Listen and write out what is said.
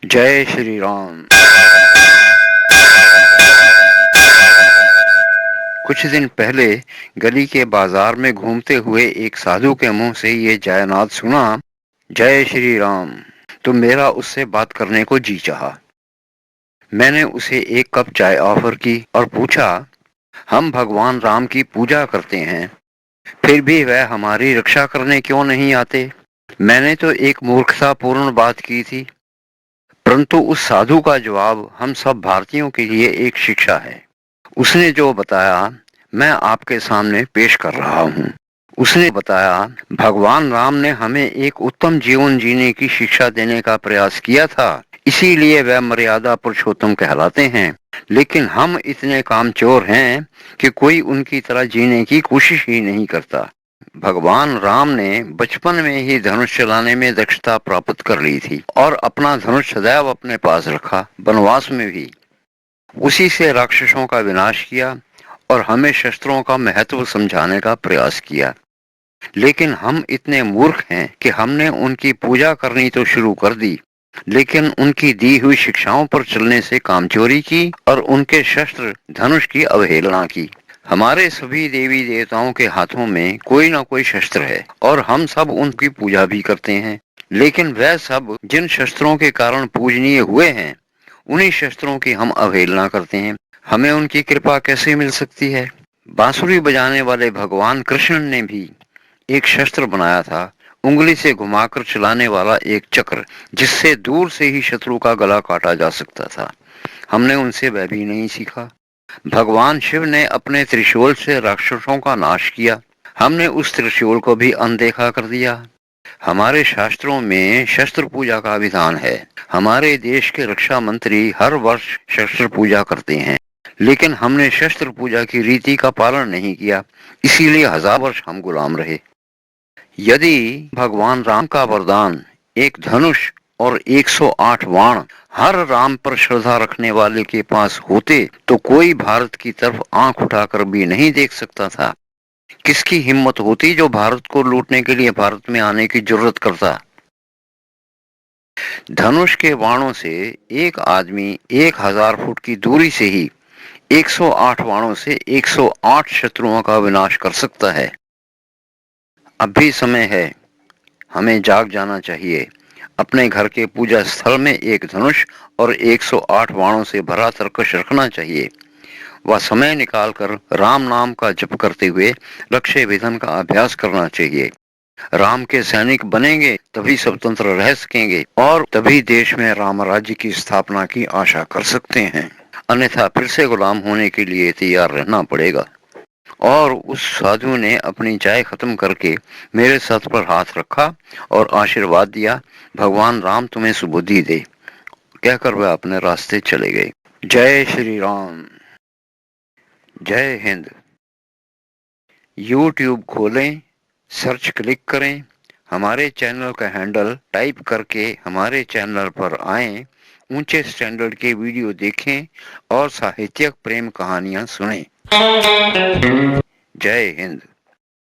जय श्री राम। कुछ दिन पहले गली के बाजार में घूमते हुए एक साधु के मुंह से ये जयनाद सुना, जय श्री राम। तो मेरा उससे बात करने को जी चाहा। मैंने उसे एक कप चाय ऑफर की और पूछा, हम भगवान राम की पूजा करते हैं, फिर भी वह हमारी रक्षा करने क्यों नहीं आते? मैंने तो एक मूर्खतापूर्ण बात की थी, परंतु उस साधु का जवाब हम सब भारतीयों के लिए एक शिक्षा है। उसने जो बताया मैं आपके सामने पेश कर रहा हूँ। उसने बताया, भगवान राम ने हमें एक उत्तम जीवन जीने की शिक्षा देने का प्रयास किया था, इसीलिए वह मर्यादा पुरुषोत्तम कहलाते हैं। लेकिन हम इतने कामचोर हैं कि कोई उनकी तरह जीने की कोशिश ही नहीं करता। भगवान राम ने बचपन में ही धनुष चलाने में दक्षता प्राप्त कर ली थी और अपना धनुष सदैव अपने पास रखा, वनवास में भी। उसी से राक्षसों का विनाश किया और हमें शस्त्रों का महत्व समझाने का प्रयास किया। लेकिन हम इतने मूर्ख हैं कि हमने उनकी पूजा करनी तो शुरू कर दी, लेकिन उनकी दी हुई शिक्षाओं पर चलने से कामचोरी की और उनके शस्त्र धनुष की अवहेलना की। हमारे सभी देवी देवताओं के हाथों में कोई ना कोई शस्त्र है और हम सब उनकी पूजा भी करते हैं। लेकिन वह सब जिन शस्त्रों के कारण पूजनीय हुए हैं, उन्हीं शस्त्रों की हम अवहेलना करते हैं। हमें उनकी कृपा कैसे मिल सकती है? बांसुरी बजाने वाले भगवान कृष्ण ने भी एक शस्त्र बनाया था, उंगली से घुमाकर चलाने वाला एक चक्र, जिससे दूर से ही शत्रु का गला काटा जा सकता था। हमने उनसे वह भी नहीं सीखा। भगवान शिव ने अपने त्रिशूल से राक्षसों का नाश किया, हमने उस त्रिशूल को भी अनदेखा कर दिया। हमारे शास्त्रों में शस्त्र पूजा का विधान है। हमारे देश के रक्षा मंत्री हर वर्ष शस्त्र पूजा करते हैं, लेकिन हमने शस्त्र पूजा की रीति का पालन नहीं किया, इसीलिए 1000 वर्ष हम गुलाम रहे। यदि भगवान राम का वरदान एक धनुष और 108 बाण हर राम पर श्रद्धा रखने वाले के पास होते, तो कोई भारत की तरफ आंख उठाकर भी नहीं देख सकता था। किसकी हिम्मत होती जो भारत को लूटने के लिए भारत में आने की जरूरत करता? धनुष के बाणों से एक आदमी 1000 फुट की दूरी से ही 108 बाणों से 108 शत्रुओं का विनाश कर सकता है। अब भी समय है, हमें जाग जाना चाहिए। अपने घर के पूजा स्थल में एक धनुष और 108 बाणों से भरा तरकश रखना चाहिए। वह समय निकालकर राम नाम का जप करते हुए लक्ष्य विधन का अभ्यास करना चाहिए। राम के सैनिक बनेंगे तभी स्वतंत्र रह सकेंगे और तभी देश में राम राज्य की स्थापना की आशा कर सकते हैं, अन्यथा फिर से गुलाम होने के लिए तैयार रहना पड़ेगा। और उस साधु ने अपनी चाय खत्म करके मेरे सर पर हाथ रखा और आशीर्वाद दिया, भगवान राम तुम्हें सुबुद्धि दे, कहकर वह अपने रास्ते चले गए। जय श्री राम। जय हिंद। यूट्यूब खोलें, सर्च क्लिक करें, हमारे चैनल का हैंडल टाइप करके हमारे चैनल पर आएं, ऊंचे स्टैंडर्ड के वीडियो देखें और साहित्यिक प्रेम कहानियां सुनें। जय हिंद।